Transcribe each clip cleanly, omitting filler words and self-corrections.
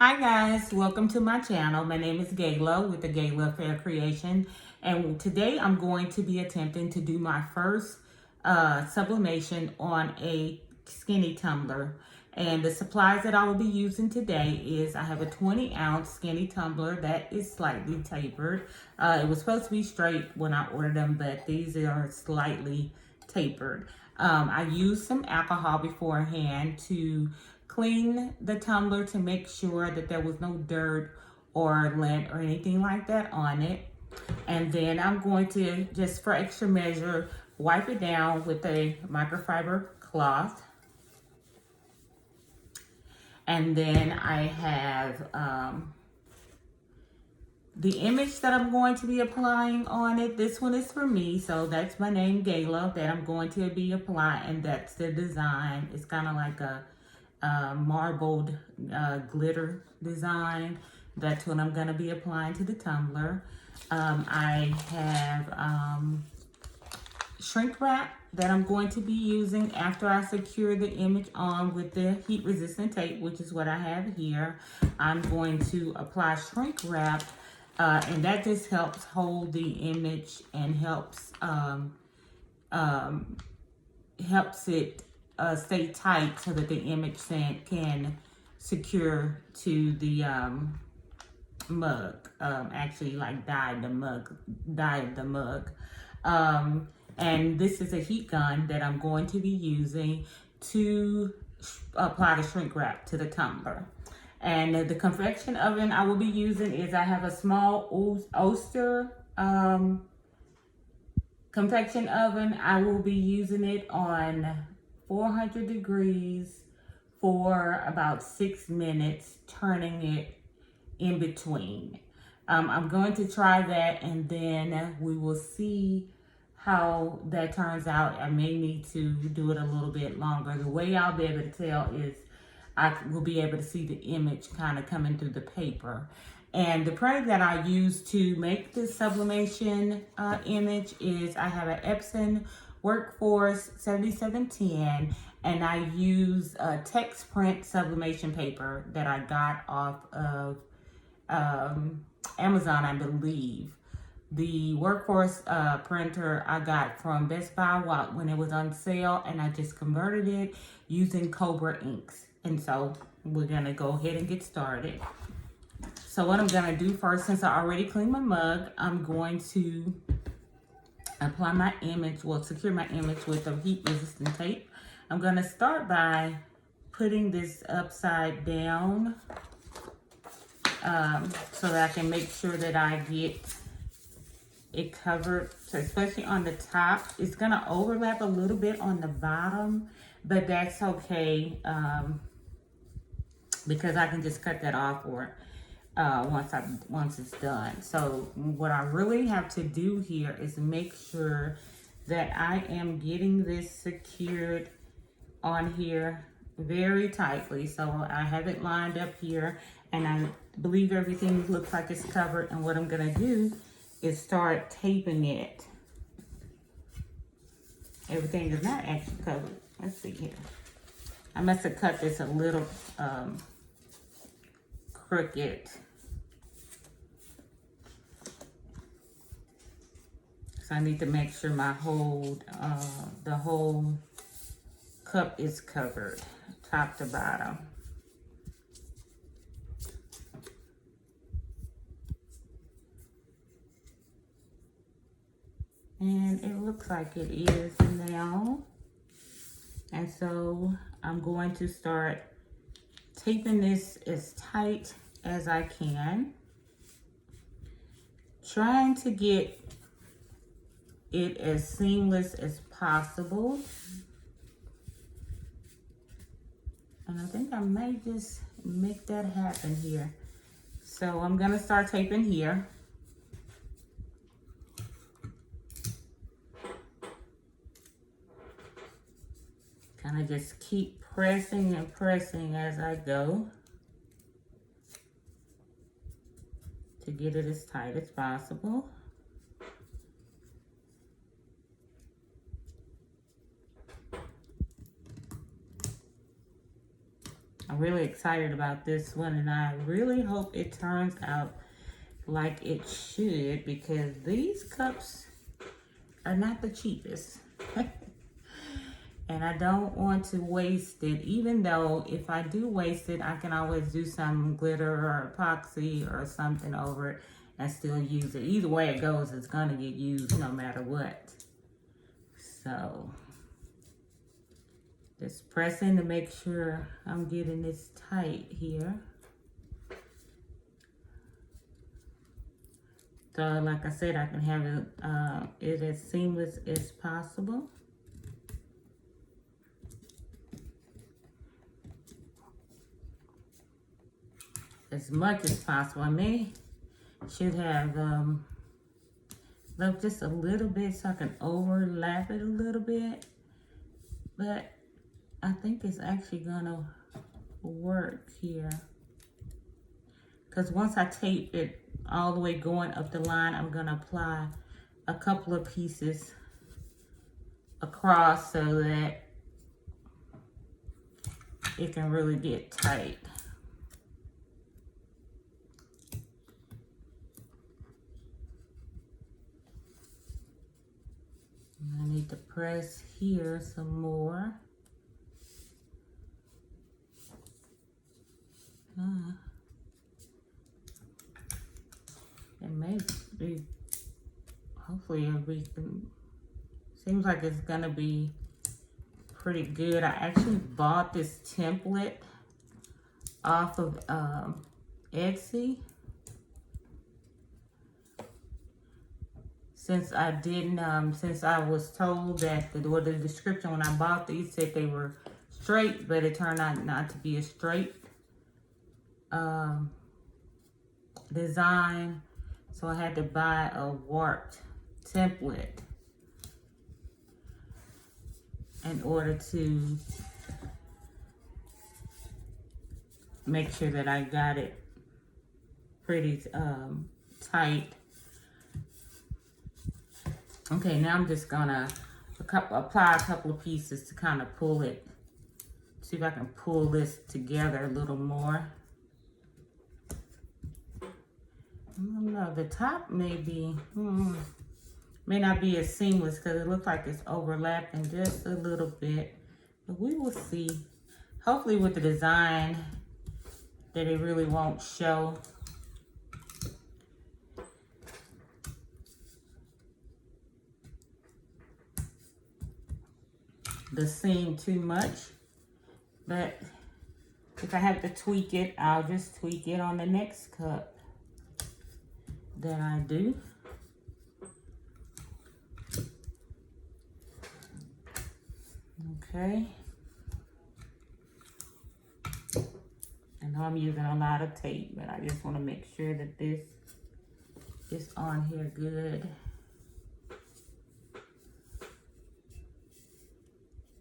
Hi guys, welcome to my channel. My name is Gayla with the Gayla Fair Creation, and today I'm going to be attempting to do my first sublimation on a Skinny Tumbler. And the supplies that I will be using today is I have a 20-ounce Skinny Tumbler that is slightly tapered. It was supposed to be straight when I ordered them, but these are slightly tapered. I used some alcohol beforehand to clean the tumbler to make sure that there was no dirt or lint or anything like that on it. And then I'm going to, just for extra measure, wipe it down with a microfiber cloth. And then I have the image that I'm going to be applying on it. This one is for me, so that's my name, Gayla, that I'm going to be applying, and that's the design. It's kind of like a marbled glitter design. That's what I'm going to be applying to the tumbler. I have shrink wrap that I'm going to be using after I secure the image on with the heat resistant tape, which is what I have here. I'm going to apply shrink wrap, and that just helps hold the image and helps it stay tight so that the image can secure to the mug. Actually, like dye the mug. And this is a heat gun that I'm going to be using to apply the shrink wrap to the tumbler. And the convection oven I will be using is, I have a small Oster convection oven. I will be using it on 400 degrees for about 6 minutes, turning it in between. I'm going to try that, and then we will see how that turns out. I may need to do it a little bit longer. The way I'll be able to tell is I will be able to see the image kind of coming through the paper. And the product that I use to make this sublimation image is, I have an Epson Workforce 7710, and I use a text print sublimation paper that I got off of Amazon, I believe. The Workforce printer I got from Best Buy when it was on sale, and I just converted it using Cobra inks. And so we're gonna go ahead and get started. So what I'm gonna do first, since I already cleaned my mug, I'm going to apply my image, secure my image with a heat resistant tape. I'm gonna start by putting this upside down so that I can make sure that I get it covered. So especially on the top, it's gonna overlap a little bit on the bottom, but that's okay, because I can just cut that off once it's done. So what I really have to do here is make sure that I am getting this secured on here very tightly. So I have it lined up here, and I believe everything looks like it's covered. And what I'm gonna do is start taping it. Everything is not actually covered. Let's see here. I must have cut this a little crooked. So I need to make sure my the whole cup is covered, top to bottom. And it looks like it is now. And so I'm going to start taping this as tight as I can, trying to get it as seamless as possible. And I think I may just make that happen here. So I'm gonna start taping here. Kind of just keep pressing and pressing as I go to get it as tight as possible. I'm really excited about this one, and I really hope it turns out like it should, because these cups are not the cheapest. And I don't want to waste it, even though if I do waste it, I can always do some glitter or epoxy or something over it and still use it. Either way it goes, it's gonna get used no matter what. So, just pressing to make sure I'm getting this tight here. So like I said, I can have it as seamless as possible. As much as possible. I should have left just a little bit so I can overlap it a little bit. But I think it's actually gonna work here. Because once I tape it all the way going up the line, I'm gonna apply a couple of pieces across so that it can really get tight. I need to press here some more. It may be, hopefully everything seems like it's gonna be pretty good. I actually bought this template off of Etsy. Since I didn't, since I was told that the description when I bought these said they were straight, but it turned out not to be a straight design. So I had to buy a warped template in order to make sure that I got it pretty tight. Okay, now I'm just gonna apply a couple of pieces to kind of pull it. See if I can pull this together a little more. I don't know, the top may not be as seamless because it looks like it's overlapping just a little bit, but we will see. Hopefully with the design that it really won't show. The seam too much, but if I have to tweak it, I'll just tweak it on the next cup that I do. Okay. I know I'm using a lot of tape, but I just want to make sure that this is on here good.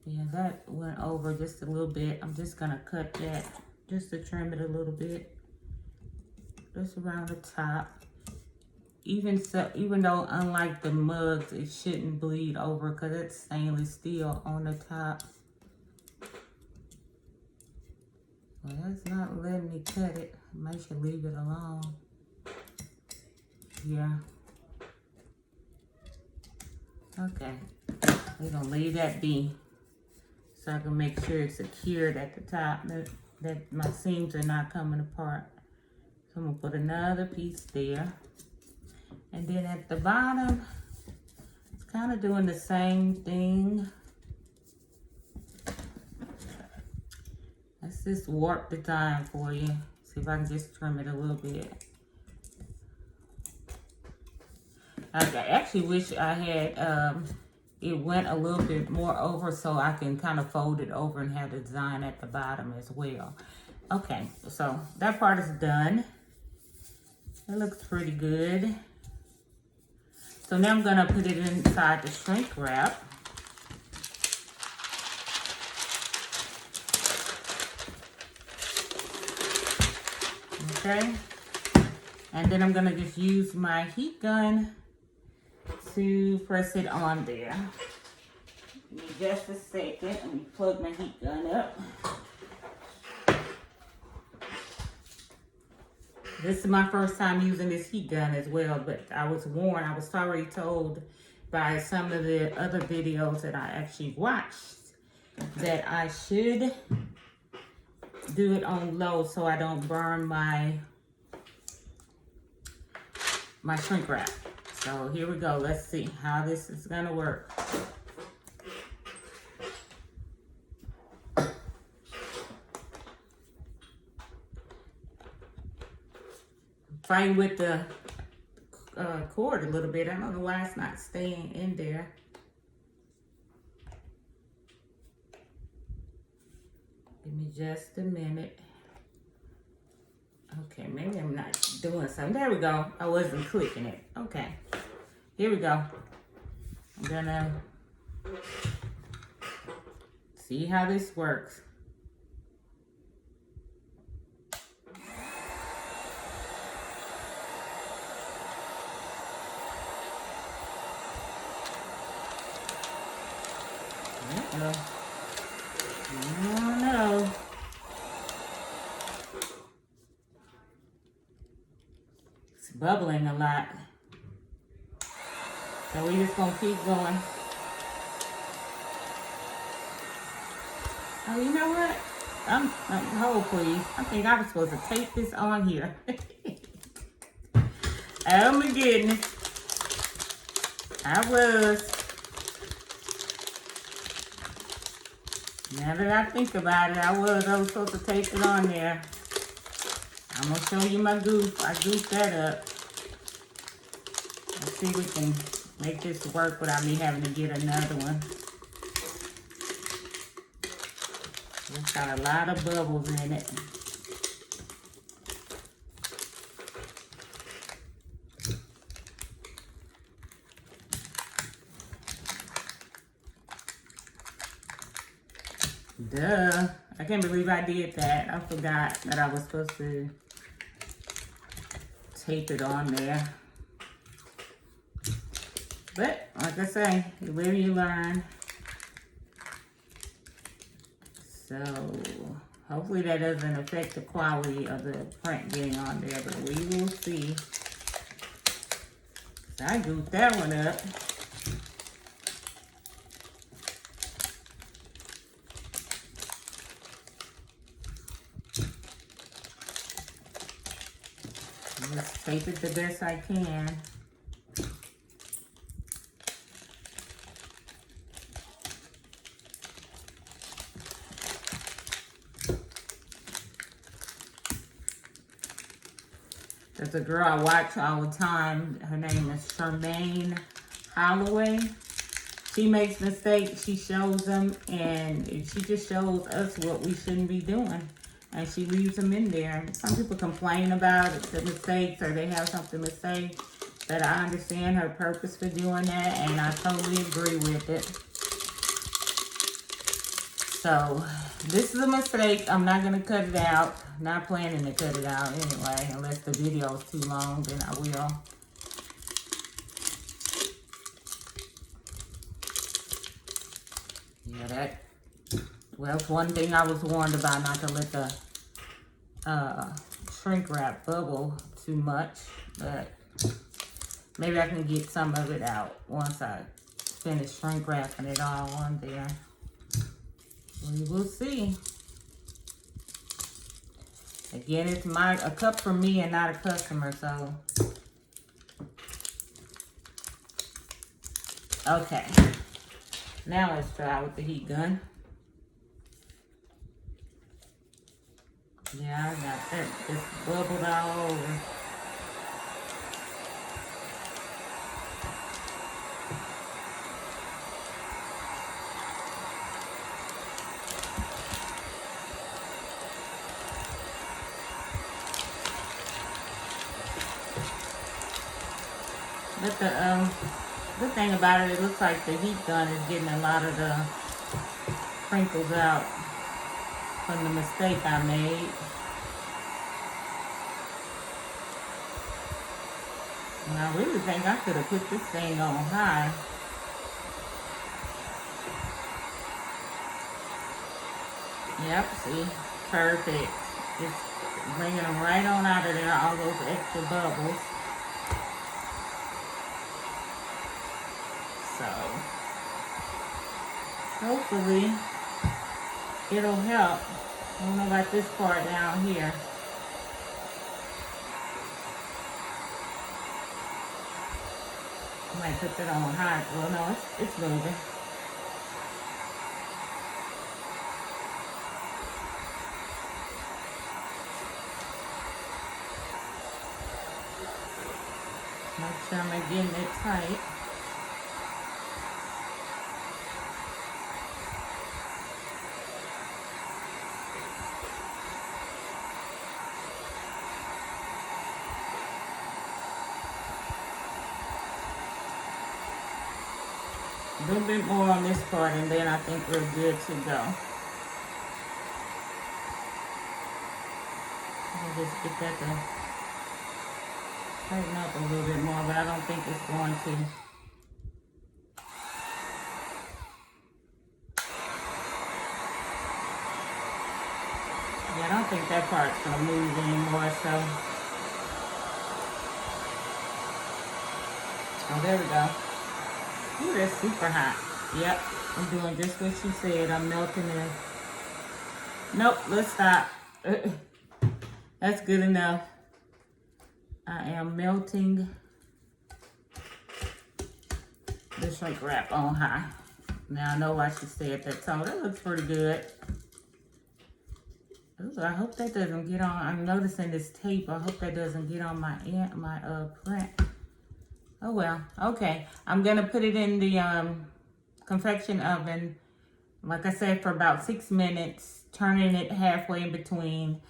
Yeah, that went over just a little bit. I'm just gonna cut that just to trim it a little bit, just around the top. Even though unlike the mugs, it shouldn't bleed over because it's stainless steel on the top. Well, that's not letting me cut it. I might should leave it alone. Yeah. Okay. We're gonna leave that be, so I can make sure it's secured at the top, that my seams are not coming apart. So I'm gonna put another piece there. And then at the bottom, it's kind of doing the same thing. That's this warp design for you. See if I can just trim it a little bit. I actually wish I had, it went a little bit more over so I can kind of fold it over and have the design at the bottom as well. Okay, so that part is done. It looks pretty good. So now I'm gonna put it inside the shrink wrap. Okay, and then I'm gonna just use my heat gun to press it on there. Give me just a second. Let me plug my heat gun up. This is my first time using this heat gun as well, but I was warned, I was already told by some of the other videos that I actually watched that I should do it on low so I don't burn my shrink wrap. So here we go. Let's see how this is gonna work. Fighting with the cord a little bit. I don't know why it's not staying in there. Give me just a minute. Okay, maybe I'm not doing something. There we go. I wasn't clicking it. Okay, here we go. I'm gonna see how this works. Oh no. It's bubbling a lot. So we just gonna keep going. Oh, you know what? Hold please. I think I was supposed to tape this on here. Oh my goodness. I was. Now that I think about it, I was supposed to tape it on there. I'm gonna show you my goof. I goofed that up. Let's see if we can make this work without me having to get another one. It's got a lot of bubbles in it. Duh. I can't believe I did that. I forgot that I was supposed to tape it on there. But, like I say, you live, you learn. So, hopefully that doesn't affect the quality of the print getting on there, but we will see. I goofed that one up. Just tape it the best I can. There's a girl I watch all the time. Her name is Charmaine Holloway. She makes mistakes. She shows them, and she just shows us what we shouldn't be doing. And she leaves them in there. Some people complain about the mistakes or they have something to say. But I understand her purpose for doing that, and I totally agree with it. So, this is a mistake. I'm not going to cut it out. Not planning to cut it out anyway. Unless the video is too long, then I will. Yeah, well, it's one thing I was warned about, not to let the shrink wrap bubble too much. But maybe I can get some of it out once I finish shrink wrapping it all on there. We will see. Again, it's a cup for me and not a customer, so. Okay. Now let's try with the heat gun. Yeah, I got that just bubbled all over. But the good thing about it looks like the heat gun is getting a lot of the crinkles out from the mistake I made. And I really think I could have put this thing on high. Yep, see, perfect. Bringing them right on out of there, all those extra bubbles. So, hopefully, it'll help. I don't know about this part down here. I might put that on high. Well, no, it's moving. Make sure I'm getting it tight. A little bit more on this part, and then I think we're good to go. I'll just get that to tighten up a little bit more, but I don't think it's going to. Yeah, I don't think that part's going to move anymore, so. Oh, there we go. Ooh, that's super hot. Yep, I'm doing just what she said. I'm melting it. Nope, let's stop. That's good enough. I am melting the shrink wrap on high. Now I know why she said that. So that looks pretty good. Ooh, I hope that doesn't get on. I'm noticing this tape. I hope that doesn't get on my print. Oh well, okay. I'm gonna put it in the convection oven, like I said, for about 6 minutes, turning it halfway in between,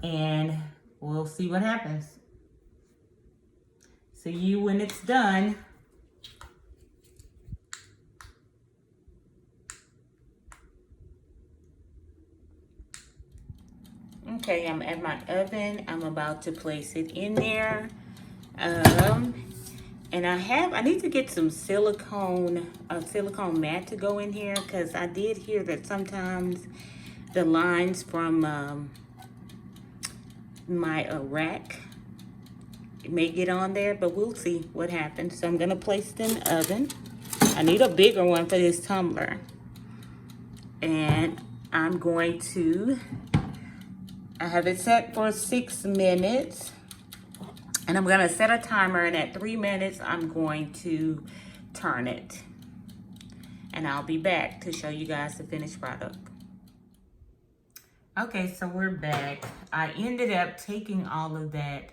and we'll see what happens. See you when it's done. Okay, I'm at my oven. I'm about to place it in there. And I need to get some silicone mat to go in here, because I did hear that sometimes the lines from my rack may get on there, but we'll see what happens. So I'm gonna place it in the oven. I need a bigger one for this tumbler. And I'm going to, I have it set for 6 minutes. And I'm gonna set a timer, and at 3 minutes, I'm going to turn it. And I'll be back to show you guys the finished product. Okay, so we're back. I ended up taking all of that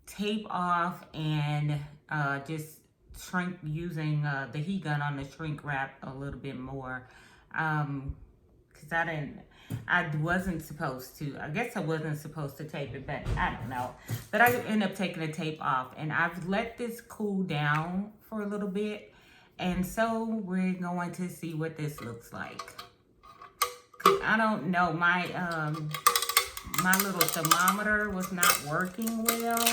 tape off and just using the heat gun on the shrink wrap a little bit more. Cause I wasn't supposed to. I guess I wasn't supposed to tape it, but I don't know. But I ended up taking the tape off, and I've let this cool down for a little bit. And so we're going to see what this looks like. Cause I don't know, my little thermometer was not working well.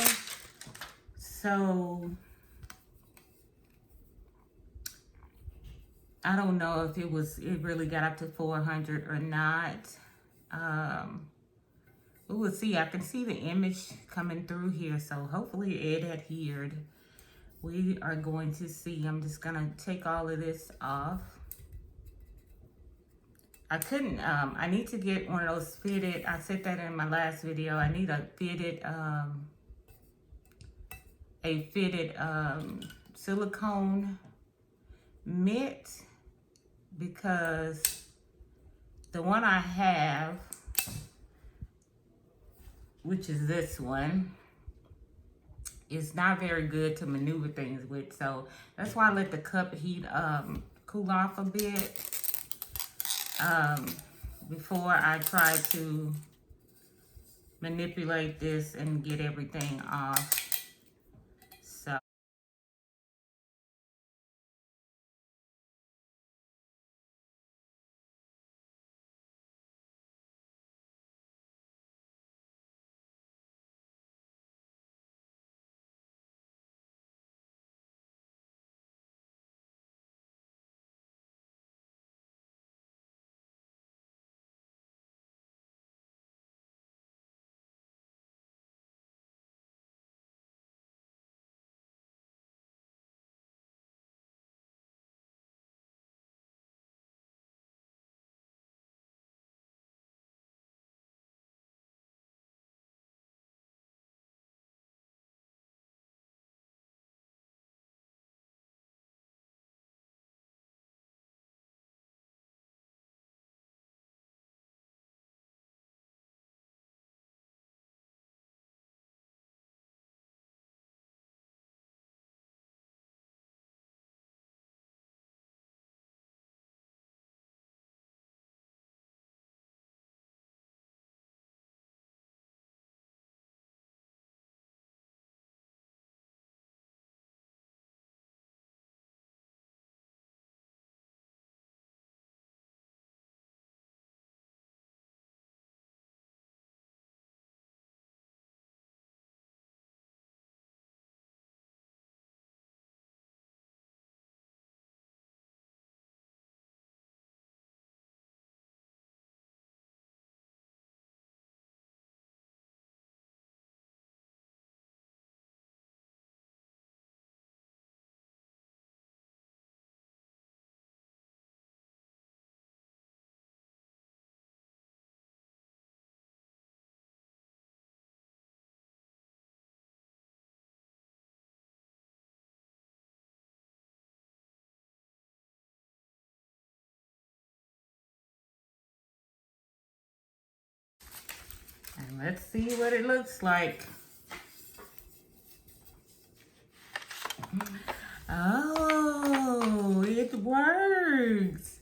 So I don't know if it really got up to 400 or not. We'll see. I can see the image coming through here, so hopefully it adhered. We are going to see. I'm just gonna take all of this off. I couldn't, I need to get one of those fitted, I said that in my last video, I need a fitted silicone mitt, because the one I have, which is this one, is not very good to maneuver things with. So that's why I let the cup heat cool off a bit before I try to manipulate this and get everything off. Let's see what it looks like. Oh, it works.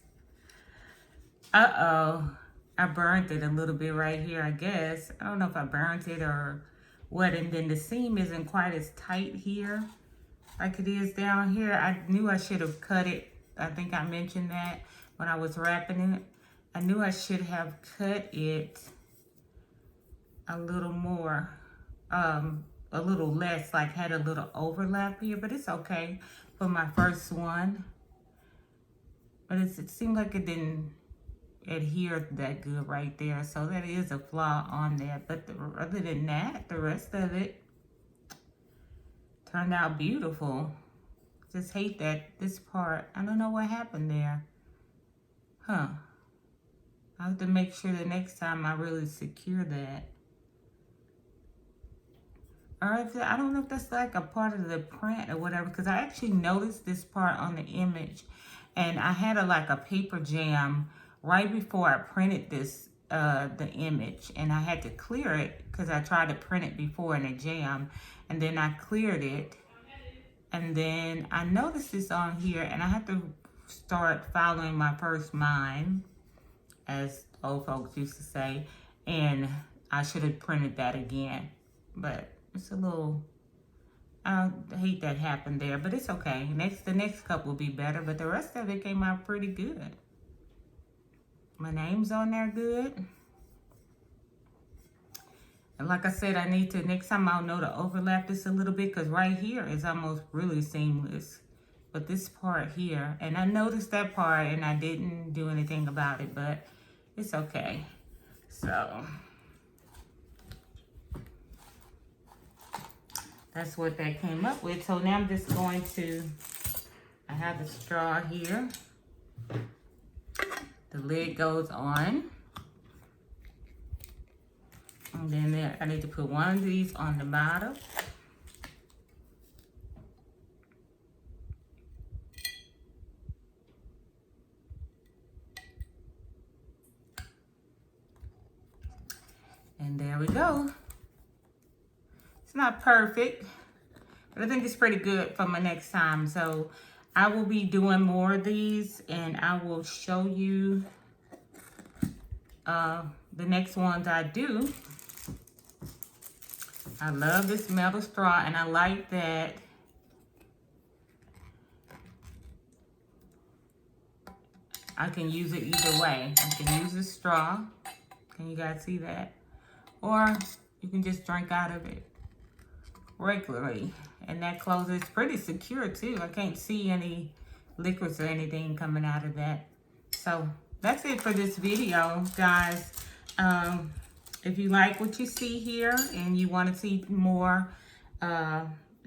Uh-oh. I burnt it a little bit right here, I guess. I don't know if I burnt it or what. And then the seam isn't quite as tight here like it is down here. I knew I should have cut it. I think I mentioned that when I was wrapping it. I knew I should have cut it a little more, a little less, like had a little overlap here, but it's okay for my first one. But it seemed like it didn't adhere that good right there, so that is a flaw on that. But other than that, the rest of it turned out beautiful. Just hate that this part, I don't know what happened there. Huh. I have to make sure the next time I really secure that. Or if, I don't know if that's like a part of the print or whatever, because I actually noticed this part on the image, and I had like a paper jam right before I printed this, the image, and I had to clear it because I tried to print it before in a jam, and then I cleared it, and then I noticed this on here, and I had to start following my first mind, as old folks used to say, and I should have printed that again, but it's a little, I hate that happened there, but it's okay. The next cup will be better, but the rest of it came out pretty good. My name's on there good. And like I said, I need to, next time I'll know to overlap this a little bit, because right here is almost really seamless. But this part here, and I noticed that part and I didn't do anything about it, but it's okay. So that's what that came up with. So now I'm just going to, I have the straw here. The lid goes on. And then there, I need to put one of these on the bottom. And there we go. It's not perfect, but I think it's pretty good for my next time. So I will be doing more of these, and I will show you the next ones I do. I love this metal straw, and I like that I can use it either way. I can use the straw. Can you guys see that? Or you can just drink out of it regularly. And that closes pretty secure too. I can't see any liquids or anything coming out of that. So that's it for this video, guys. If you like what you see here and you want to see more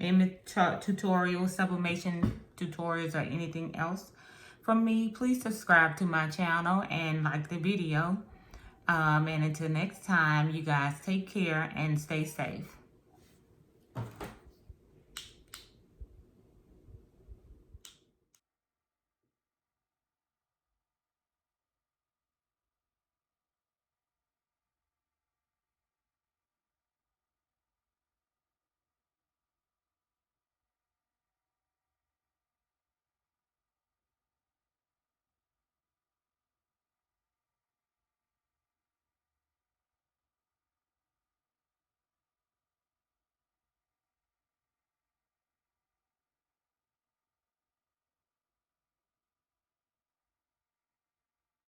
image tutorials, sublimation tutorials, or anything else from me, please subscribe to my channel and like the video. And until next time, you guys take care and stay safe.